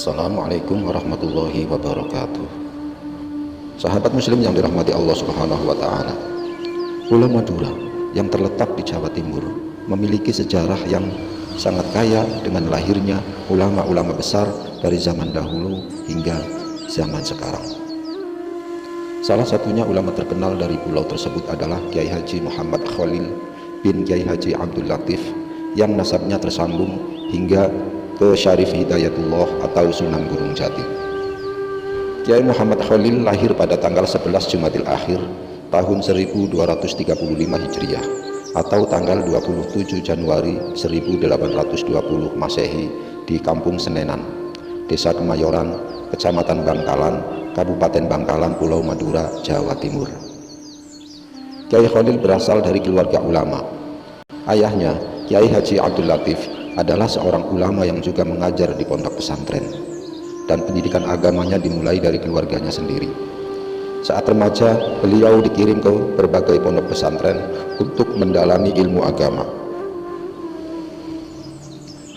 Assalamualaikum warahmatullahi wabarakatuh. Sahabat muslim yang dirahmati Allah Subhanahu wa Ta'ala, Pulau Madura yang terletak di Jawa Timur memiliki sejarah yang sangat kaya dengan lahirnya ulama-ulama besar dari zaman dahulu hingga zaman sekarang. Salah satunya ulama terkenal dari pulau tersebut adalah Kiai Haji Muhammad Khalil bin Kiai Haji Abdul Latif yang nasabnya tersambung hingga ke Syarif Hidayatullah atau Sunan Gunung Jati. Kiai Muhammad Khalil lahir pada tanggal 11 Jumadil Akhir tahun 1235 Hijriah atau tanggal 27 Januari 1820 Masehi di Kampung Senenan, Desa Kemayoran, Kecamatan Bangkalan, Kabupaten Bangkalan, Pulau Madura, Jawa Timur. Kiai Khalil berasal dari keluarga ulama. Ayahnya, Kiai Haji Abdul Latif, adalah seorang ulama yang juga mengajar di pondok pesantren, dan pendidikan agamanya dimulai dari keluarganya sendiri. Saat remaja, beliau dikirim ke berbagai pondok pesantren untuk mendalami ilmu agama.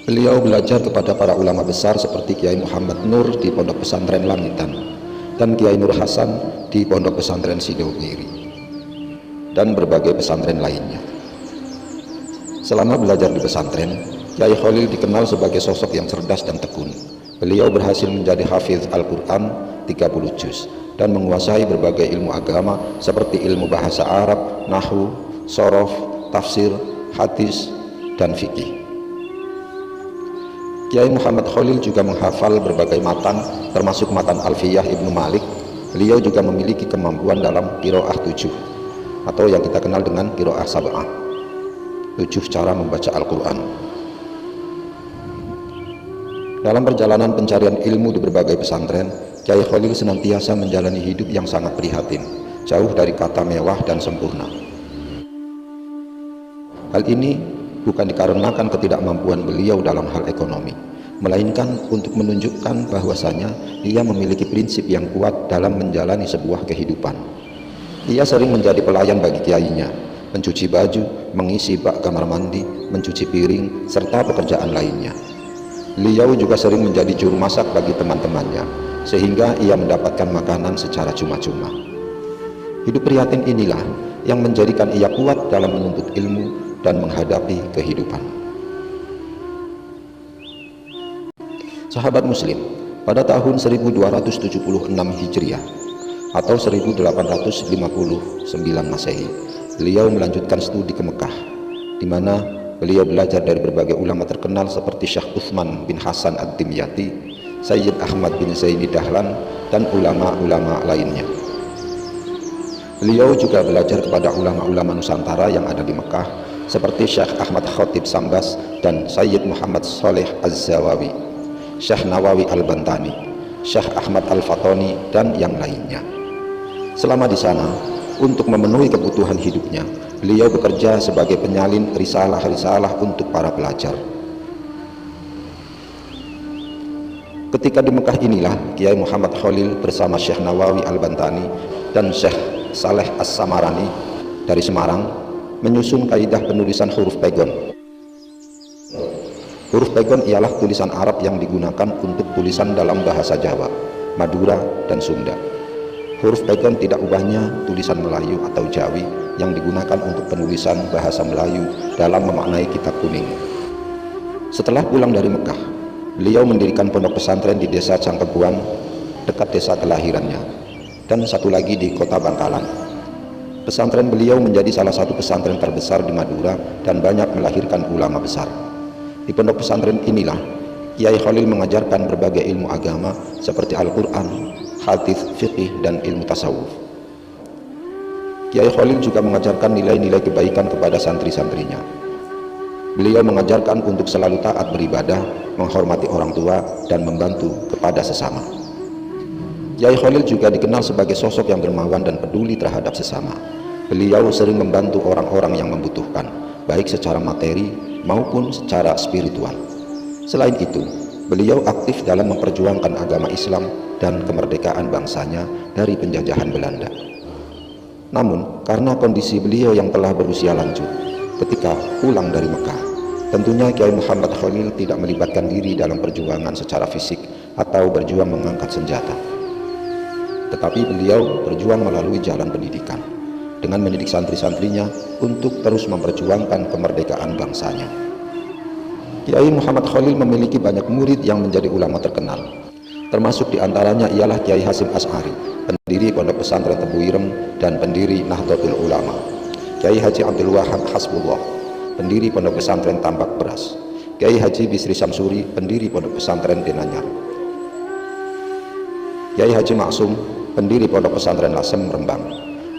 Beliau belajar kepada para ulama besar seperti Kiai Muhammad Nur di pondok pesantren Langitan dan Kiai Nur Hasan di pondok pesantren Sidowiri dan berbagai pesantren lainnya. Selama belajar di pesantren, Kiai Khalil dikenal sebagai sosok yang cerdas dan tekun. Beliau berhasil menjadi hafiz Al-Quran 30 juz dan menguasai berbagai ilmu agama seperti ilmu bahasa Arab, nahwu, sorof, tafsir, hadis, dan fikih. Kiai Muhammad Khalil juga menghafal berbagai matan termasuk matan Alfiyah Ibnu Malik. Beliau juga memiliki kemampuan dalam qiraah 7 atau yang kita kenal dengan qiraah sab'ah, 7 cara membaca Al-Quran. Dalam perjalanan pencarian ilmu di berbagai pesantren, Kiai Khalil senantiasa menjalani hidup yang sangat prihatin, jauh dari kata mewah dan sempurna. Hal ini bukan dikarenakan ketidakmampuan beliau dalam hal ekonomi, melainkan untuk menunjukkan bahwasanya ia memiliki prinsip yang kuat dalam menjalani sebuah kehidupan. Ia sering menjadi pelayan bagi kiainya, mencuci baju, mengisi bak kamar mandi, mencuci piring, serta pekerjaan lainnya. Beliau juga sering menjadi juru masak bagi teman-temannya, sehingga ia mendapatkan makanan secara cuma-cuma. Hidup prihatin inilah yang menjadikan ia kuat dalam menuntut ilmu dan menghadapi kehidupan. Sahabat muslim, pada tahun 1276 Hijriah atau 1859 Masehi, beliau melanjutkan studi ke Mekah, di mana beliau belajar dari berbagai ulama terkenal seperti Syekh Utsman bin Hasan Ad-Dimyati, Sayyid Ahmad bin Zaini Dahlan, dan ulama-ulama lainnya. Beliau juga belajar kepada ulama-ulama Nusantara yang ada di Mekah seperti Syekh Ahmad Khatib Sambas dan Sayyid Muhammad Saleh Az-Zawawi, Syekh Nawawi Al-Bantani, Syekh Ahmad Al-Fatoni, dan yang lainnya. Selama di sana, untuk memenuhi kebutuhan hidupnya, beliau bekerja sebagai penyalin risalah-risalah untuk para pelajar. Ketika di Mekah inilah Kiai Muhammad Khalil bersama Syekh Nawawi Al-Bantani dan Syekh Saleh As-Samarani dari Semarang menyusun kaidah penulisan huruf pegon. Huruf pegon ialah tulisan Arab yang digunakan untuk tulisan dalam bahasa Jawa, Madura, dan Sunda. Huruf pegon tidak ubahnya tulisan Melayu atau Jawi yang digunakan untuk penulisan bahasa Melayu dalam memaknai kitab kuning. Setelah pulang dari Mekah, beliau mendirikan pondok pesantren di desa Cangkebuan, dekat desa kelahirannya, dan satu lagi di kota Bangkalan. Pesantren beliau menjadi salah satu pesantren terbesar di Madura dan banyak melahirkan ulama besar. Di pondok pesantren inilah Kiai Khalil mengajarkan berbagai ilmu agama seperti Al-Quran, hadis, fikih, dan ilmu tasawuf. Kiai Khalil juga mengajarkan nilai-nilai kebaikan kepada santri-santrinya. Beliau mengajarkan untuk selalu taat beribadah, menghormati orang tua, dan membantu kepada sesama. Kiai Khalil juga dikenal sebagai sosok yang dermawan dan peduli terhadap sesama. Beliau sering membantu orang-orang yang membutuhkan, baik secara materi maupun secara spiritual. Selain itu, beliau aktif dalam memperjuangkan agama Islam dan kemerdekaan bangsanya dari penjajahan Belanda. Namun, karena kondisi beliau yang telah berusia lanjut, ketika pulang dari Mekah, tentunya Kiai Muhammad Khalil tidak melibatkan diri dalam perjuangan secara fisik atau berjuang mengangkat senjata. Tetapi beliau berjuang melalui jalan pendidikan, dengan mendidik santri-santrinya untuk terus memperjuangkan kemerdekaan bangsanya. Kiai Muhammad Khalil memiliki banyak murid yang menjadi ulama terkenal. Termasuk diantaranya ialah Kiai Hasyim Asy'ari, pendiri Pondok Pesantren Tebu Ireng dan pendiri Nahdlatul Ulama. Kiai Haji Abdul Wahab Hasbullah, pendiri Pondok Pesantren Tambak Beras. Kiai Haji Bisri Samsuri, pendiri Pondok Pesantren Denanyar. Kiai Haji Maksum, pendiri Pondok Pesantren Lasem Rembang,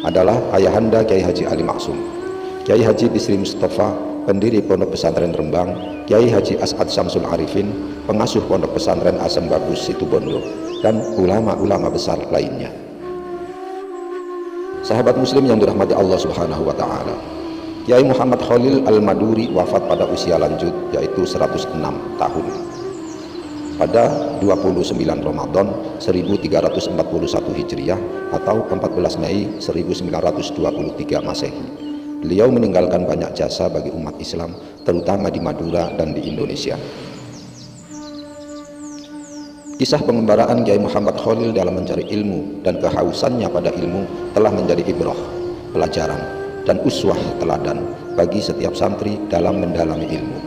adalah ayahanda Kiai Haji Ali Maksum. Kiai Haji Bisri Mustafa, pendiri Pondok Pesantren Rembang. Kiai Haji As'ad Syamsul Arifin, pengasuh Pondok Pesantren Asem Bagus Situbondo, dan ulama-ulama besar lainnya. Sahabat muslim yang dirahmati Allah Subhanahu wa taala, Kiai Muhammad Khalil Al-Maduri wafat pada usia lanjut, yaitu 106 tahun pada 29 Ramadan 1341 Hijriah atau 14 Mei 1923 Masehi. Beliau meninggalkan banyak jasa bagi umat Islam, terutama di Madura dan di Indonesia. Kisah pengembaraan Kiai Muhammad Khalil dalam mencari ilmu dan kehausannya pada ilmu telah menjadi ibrah, pelajaran, dan uswah teladan bagi setiap santri dalam mendalami ilmu.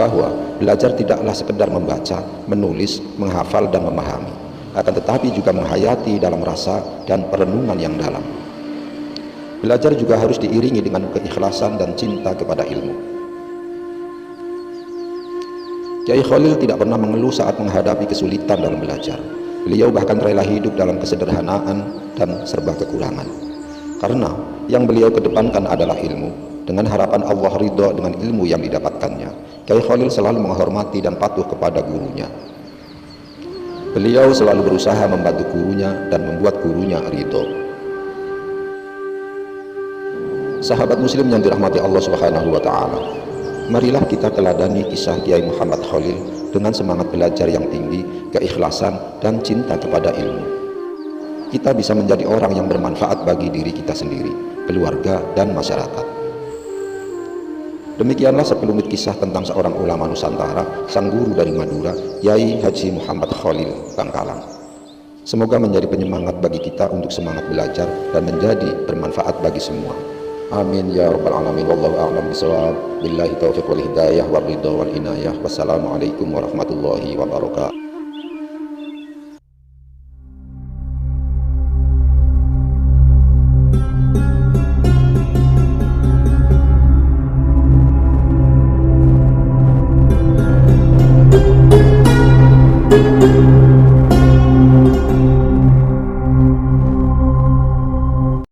Bahwa belajar tidaklah sekedar membaca, menulis, menghafal, dan memahami, akan tetapi juga menghayati dalam rasa dan perenungan yang dalam. Belajar juga harus diiringi dengan keikhlasan dan cinta kepada ilmu. Kiai Khalil tidak pernah mengeluh saat menghadapi kesulitan dalam belajar. Beliau bahkan rela hidup dalam kesederhanaan dan serba kekurangan. Karena yang beliau kedepankan adalah ilmu, dengan harapan Allah ridho dengan ilmu yang didapatkannya. Kiai Khalil selalu menghormati dan patuh kepada gurunya. Beliau selalu berusaha membantu gurunya dan membuat gurunya ridho. Sahabat muslim yang dirahmati Allah Subhanahu wa taala, marilah kita teladani kisah Kiai Muhammad Khalil dengan semangat belajar yang tinggi, keikhlasan, dan cinta kepada ilmu. Kita bisa menjadi orang yang bermanfaat bagi diri kita sendiri, keluarga, dan masyarakat. Demikianlah sekelumit kisah tentang seorang ulama Nusantara, sang guru dari Madura, Kiai Haji Muhammad Khalil Bangkalan. Semoga menjadi penyemangat bagi kita untuk semangat belajar dan menjadi bermanfaat bagi semua. Amin ya rabbal alamin. Wallahu a'lam bishawab. Billahi taufiq wal hidayah wal ridha wal inayah. Wassalamualaikum warahmatullahi wabarakatuh.